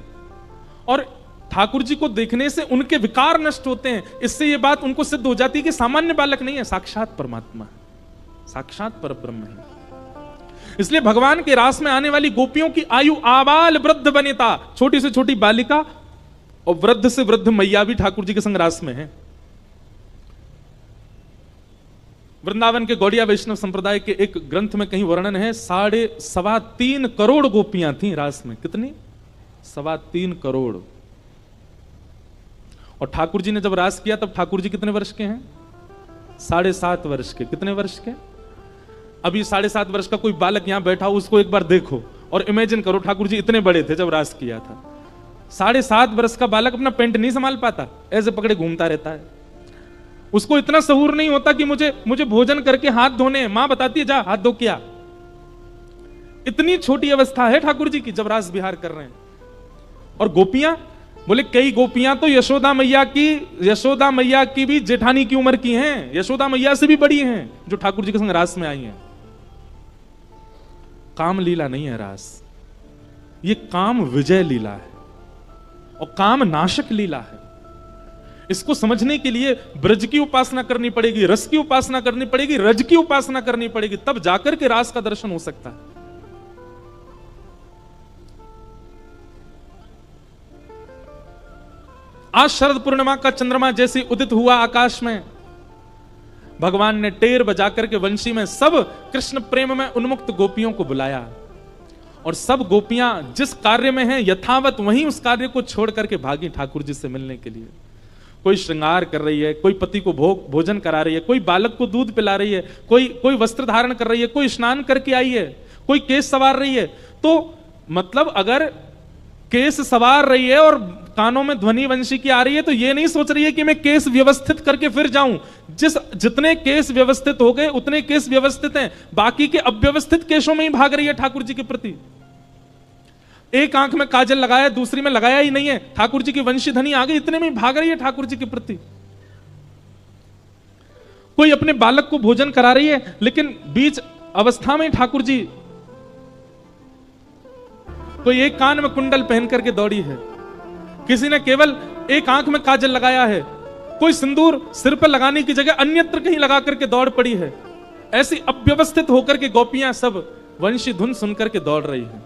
और ठाकुर जी को देखने से उनके विकार नष्ट होते हैं। इससे यह बात उनको सिद्ध हो जाती है कि सामान्य बालक नहीं है, साक्षात परमात्मा है, साक्षात परब्रह्म है। इसलिए भगवान के रास में आने वाली गोपियों की आयु आबाल वृद्ध बनिता, छोटी से छोटी बालिका और वृद्ध से वृद्ध मैया भी ठाकुर जी के संग रास में है। वृंदावन के गौड़िया वैष्णव संप्रदाय के एक ग्रंथ में कहीं वर्णन है, 3.25 करोड़ गोपियां थीं रास में। कितनी? 3.25 करोड़। और ठाकुर जी ने जब रास किया तब ठाकुर जी कितने वर्ष के हैं? 7.5 वर्ष के। कितने वर्ष के? अभी 7.5 वर्ष का कोई बालक यहां बैठा हो, उसको एक बार देखो और इमेजिन करो ठाकुर जी इतने बड़े थे जब रास किया था। 7.5 वर्ष का बालक अपना पेंट नहीं संभाल पाता, ऐसे पकड़े घूमता रहता है। उसको इतना सहूर नहीं होता कि मुझे भोजन करके हाथ धोने, मां बताती है जा हाथ धो क्या। इतनी छोटी अवस्था है ठाकुर जी की जब रास विहार कर रहे हैं। और गोपियां, बोले कई गोपियां तो यशोदा मैया की भी जेठानी की उम्र की हैं, यशोदा मैया से भी बड़ी हैं, जो ठाकुर जी के संग रास में आई हैं। काम लीला नहीं है रास, ये काम विजय लीला है और काम नाशक लीला है। इसको समझने के लिए ब्रज की उपासना करनी पड़ेगी, रस की उपासना करनी पड़ेगी, रज की उपासना करनी पड़ेगी, तब जाकर के रास का दर्शन हो सकता है। आज शरद पूर्णिमा का चंद्रमा जैसे उदित हुआ आकाश में, भगवान ने टेर बजाकर के वंशी में सब कृष्ण प्रेम में उन्मुक्त गोपियों को बुलाया, और सब गोपियां जिस कार्य में हैं यथावत वहीं उस कार्य को छोड़ करके भागी ठाकुर जी से मिलने के लिए। कोई श्रृंगार कर रही है, कोई पति को भोजन करा रही है, कोई बालक को दूध पिला रही है, कोई वस्त्र धारण कर रही है, कोई स्नान करके आई है, कोई केस सवार रही है। तो मतलब अगर केस सवार रही है और कानों में ध्वनि वंशी की आ रही है, तो ये नहीं सोच रही है कि मैं केस व्यवस्थित करके फिर जाऊं। जितने केस व्यवस्थित हो गए उतने केस व्यवस्थित हैं, बाकी के अव्यवस्थित केसों में ही भाग रही है ठाकुर जी के प्रति। एक आंख में काजल लगाया, दूसरी में लगाया ही नहीं है, ठाकुर जी की वंशीधनी आ गई, इतने में ही भाग रही है ठाकुर जी के प्रति। कोई अपने बालक को भोजन करा रही है, लेकिन बीच अवस्था में ठाकुर जी, कोई एक कान में कुंडल पहन करके दौड़ी है, किसी ने केवल एक आंख में काजल लगाया है, कोई सिंदूर सिर पर लगाने की जगह अन्यत्र कहीं लगा करके दौड़ पड़ी है। ऐसी अव्यवस्थित होकर के गोपियां सब वंशी धुन सुनकर के दौड़ रही हैं।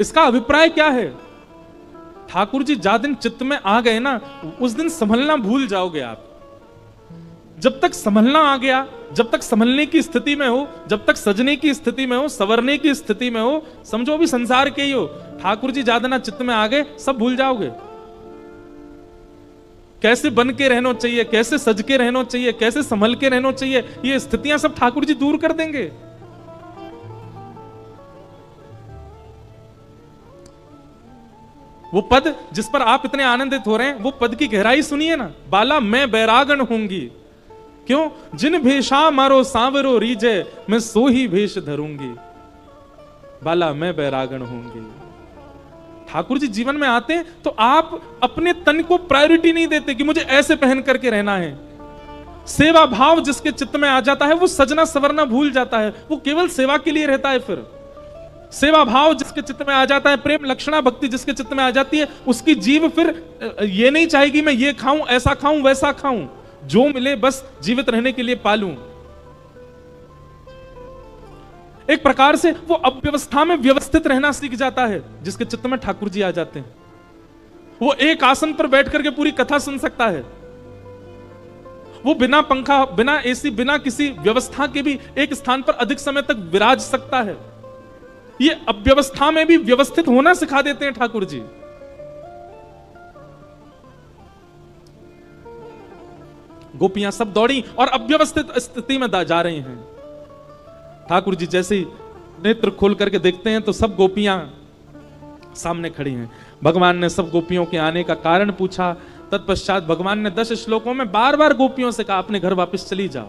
इसका अभिप्राय क्या है? ठाकुर जी जा दिन चित्त में आ गए ना, उस दिन संभलना भूल जाओगे आप। जब तक संभलना आ गया, जब तक संभलने की स्थिति में हो, जब तक सजने की स्थिति में हो, संवरने की स्थिति में हो, समझो भी संसार के ही हो, ठाकुर जी जादना चित्त में आ गए, सब भूल जाओगे। कैसे बन के रहना चाहिए, कैसे सज के रहना चाहिए, कैसे संभल के रहना चाहिए, ये स्थितियां सब ठाकुर जी दूर कर देंगे। वो पद जिस पर आप इतने आनंदित हो रहे हैं, वो पद की गहराई सुनिए ना। बाला मैं बैरागन होंगी, क्यों? जिन भेषा मारो सांवरो रीजे, मैं सो ही भेष धरूंगी। बाला मैं बैरागन होंगी। ठाकुर जी जीवन में आते हैं तो आप अपने तन को प्रायोरिटी नहीं देते कि मुझे ऐसे पहन करके रहना है। सेवा भाव जिसके चित्त में आ जाता है वो सजना सवरना भूल जाता है, वो केवल सेवा के लिए रहता है। फिर सेवा भाव जिसके चित्त में आ जाता है, प्रेम लक्षणा भक्ति जिसके चित्त में आ जाती है, उसकी जीव फिर ये नहीं चाहेगी मैं ये खाऊं, ऐसा खाऊं, वैसा खाऊं, जो मिले बस जीवित रहने के लिए पालूं। एक प्रकार से वो अव्यवस्था में व्यवस्थित रहना सीख जाता है जिसके चित्त में ठाकुर जी आ जाते हैं। वो एक आसन पर बैठ करके पूरी कथा सुन सकता है। वो बिना पंखा, बिना एसी, बिना किसी व्यवस्था के भी एक स्थान पर अधिक समय तक विराज सकता है। ये अव्यवस्था में भी व्यवस्थित होना सिखा देते हैं ठाकुर जी। गोपियां सब दौड़ी और अव्यवस्थित स्थिति में जा रही हैं। ठाकुर जी जैसे ही नेत्र खोल करके देखते हैं तो सब गोपियां सामने खड़ी हैं। भगवान ने सब गोपियों के आने का कारण पूछा। तत्पश्चात भगवान ने 10 श्लोकों में बार बार गोपियों से कहा अपने घर वापस चली जाओ,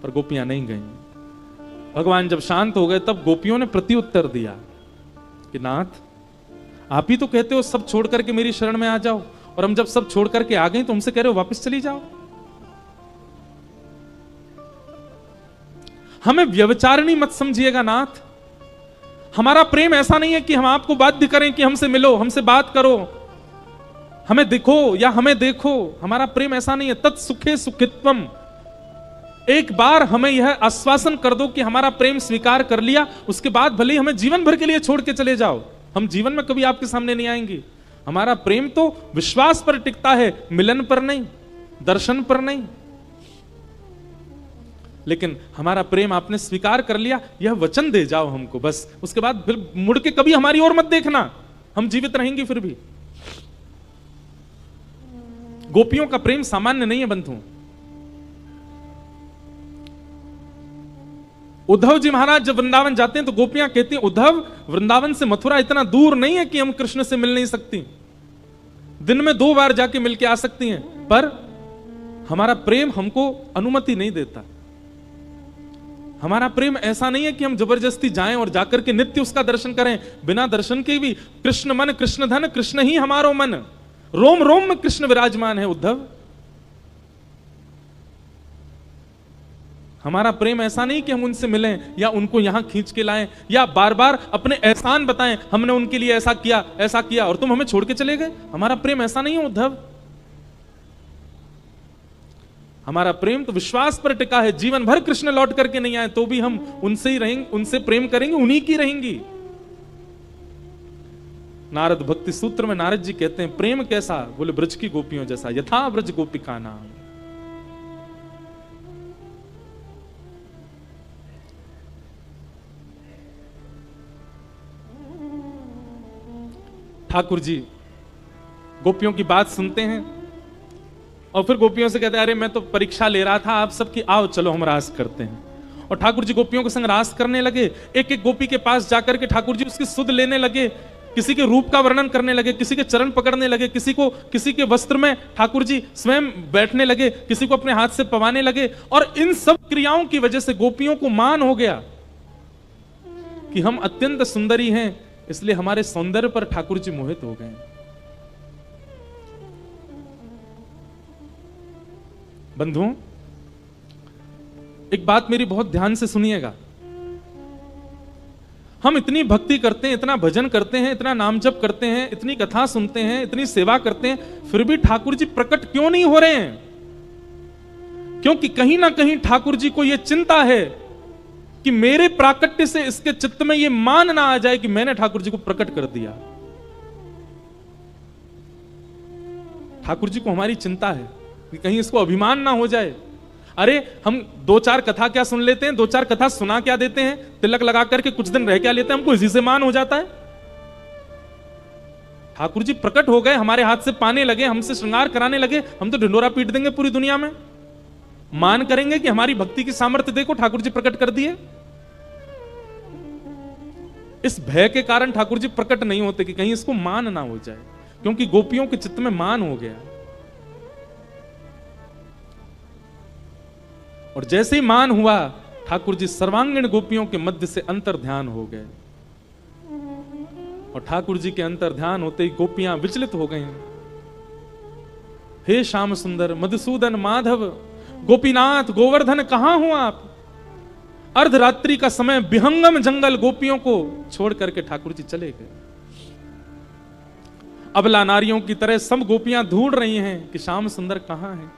पर गोपियां नहीं गईं। भगवान जब शांत हो गए तब गोपियों ने प्रत्युत्तर दिया कि नाथ, आप ही तो कहते हो सब छोड़ करके मेरी शरण में आ जाओ, और हम जब सब छोड़ करके आ गए तो हमसे कह रहे हो वापस चली जाओ। हमें व्यभिचारिणी मत समझिएगा नाथ। हमारा प्रेम ऐसा नहीं है कि हम आपको बाध्य करें कि हमसे मिलो, हमसे बात करो, हमें दिखो या हमें देखो। हमारा प्रेम ऐसा नहीं है। तत्सुखे सुखित्वम। एक बार हमें यह आश्वासन कर दो कि हमारा प्रेम स्वीकार कर लिया, उसके बाद भले ही हमें जीवन भर के लिए छोड़ के चले जाओ, हम जीवन में कभी आपके सामने नहीं आएंगे। हमारा प्रेम तो विश्वास पर टिकता है, मिलन पर नहीं, दर्शन पर नहीं। लेकिन हमारा प्रेम आपने स्वीकार कर लिया, यह वचन दे जाओ हमको बस। उसके बाद फिर मुड़ के कभी हमारी ओर मत देखना, हम जीवित रहेंगे फिर भी। गोपियों का प्रेम सामान्य नहीं है बंधु। उद्धव जी महाराज जब वृंदावन जाते हैं तो गोपियां कहती हैं उद्धव, वृंदावन से मथुरा इतना दूर नहीं है कि हम कृष्ण से मिल नहीं सकती, दिन में 2 बार जाके मिलके आ सकती हैं, पर हमारा प्रेम हमको अनुमति नहीं देता। हमारा प्रेम ऐसा नहीं है कि हम जबरदस्ती जाएं और जाकर के नित्य उसका दर्शन करें। बिना दर्शन के भी कृष्ण मन कृष्ण धन, कृष्ण ही हमारो मन, रोम रोम में कृष्ण विराजमान है उद्धव। हमारा प्रेम ऐसा नहीं कि हम उनसे मिलें या उनको यहां खींच के लाएं या बार बार अपने एहसान बताएं, हमने उनके लिए ऐसा किया और तुम हमें छोड़ के चले गए। हमारा प्रेम ऐसा नहीं है उद्धव। हमारा प्रेम तो विश्वास पर टिका है। जीवन भर कृष्ण लौट करके नहीं आए तो भी हम उनसे ही रहेंगे, उनसे प्रेम करेंगे, उन्हीं की रहेंगी। नारद भक्ति सूत्र में नारद जी कहते हैं प्रेम कैसा? बोले ब्रज की गोपियों जैसा, यथा ब्रज गोपिका नाम। ठाकुर जी गोपियों की बात सुनते हैं और फिर गोपियों से कहते हैं अरे मैं तो परीक्षा ले रहा था आप सबकी, आओ चलो हम रास करते हैं। और ठाकुर जी गोपियों के संग रास करने लगे। एक एक गोपी के पास जाकर के ठाकुर जी उसकी सुध लेने लगे, किसी के रूप का वर्णन करने लगे, किसी के चरण पकड़ने लगे, किसी के वस्त्र में ठाकुर जी स्वयं बैठने लगे, किसी को अपने हाथ से पवाने लगे। और इन सब क्रियाओं की वजह से गोपियों को मान हो गया कि हम अत्यंत सुंदरी हैं, इसलिए हमारे सौंदर्य पर ठाकुर जी मोहित हो गए। बंधुओं, एक बात मेरी बहुत ध्यान से सुनिएगा। हम इतनी भक्ति करते हैं, इतना भजन करते हैं, इतना नाम जप करते हैं, इतनी कथा सुनते हैं, इतनी सेवा करते हैं, फिर भी ठाकुर जी प्रकट क्यों नहीं हो रहे हैं? क्योंकि कहीं ना कहीं ठाकुर जी को यह चिंता है कि मेरे प्राकट्य से इसके चित्त में यह मान ना आ जाए कि मैंने ठाकुर जी को प्रकट कर दिया। ठाकुर जी को हमारी चिंता है कि कहीं इसको अभिमान ना हो जाए। अरे हम 2-4 कथा क्या सुन लेते हैं, 2-4 कथा सुना क्या देते हैं, तिलक लगा करके कुछ दिन रह क्या लेते हैं, हमको इसी से मान हो जाता है। ठाकुर जी प्रकट हो गए, हमारे हाथ से पाने लगे, हमसे श्रृंगार कराने लगे, हम तो ढिंडोरा पीट देंगे पूरी दुनिया में। मान करेंगे कि हमारी भक्ति की सामर्थ्य देखो, ठाकुर जी प्रकट कर दिए। इस भय के कारण ठाकुर जी प्रकट नहीं होते कि कहीं इसको मान ना हो जाए, क्योंकि गोपियों के चित्त में मान हो गया। और जैसे ही मान हुआ, ठाकुर जी सर्वांगीण गोपियों के मध्य से अंतर ध्यान हो गए, और ठाकुर जी के अंतर ध्यान होते ही गोपियां विचलित हो गई। हे श्याम सुंदर, मधुसूदन, माधव, गोपीनाथ, गोवर्धन, कहां हो आप? अर्धरात्रि का समय, विहंगम जंगल, गोपियों को छोड़ करके ठाकुर जी चले गए। अबला नारियों की तरह सब गोपियां ढूंढ रही हैं कि श्याम सुंदर कहां है।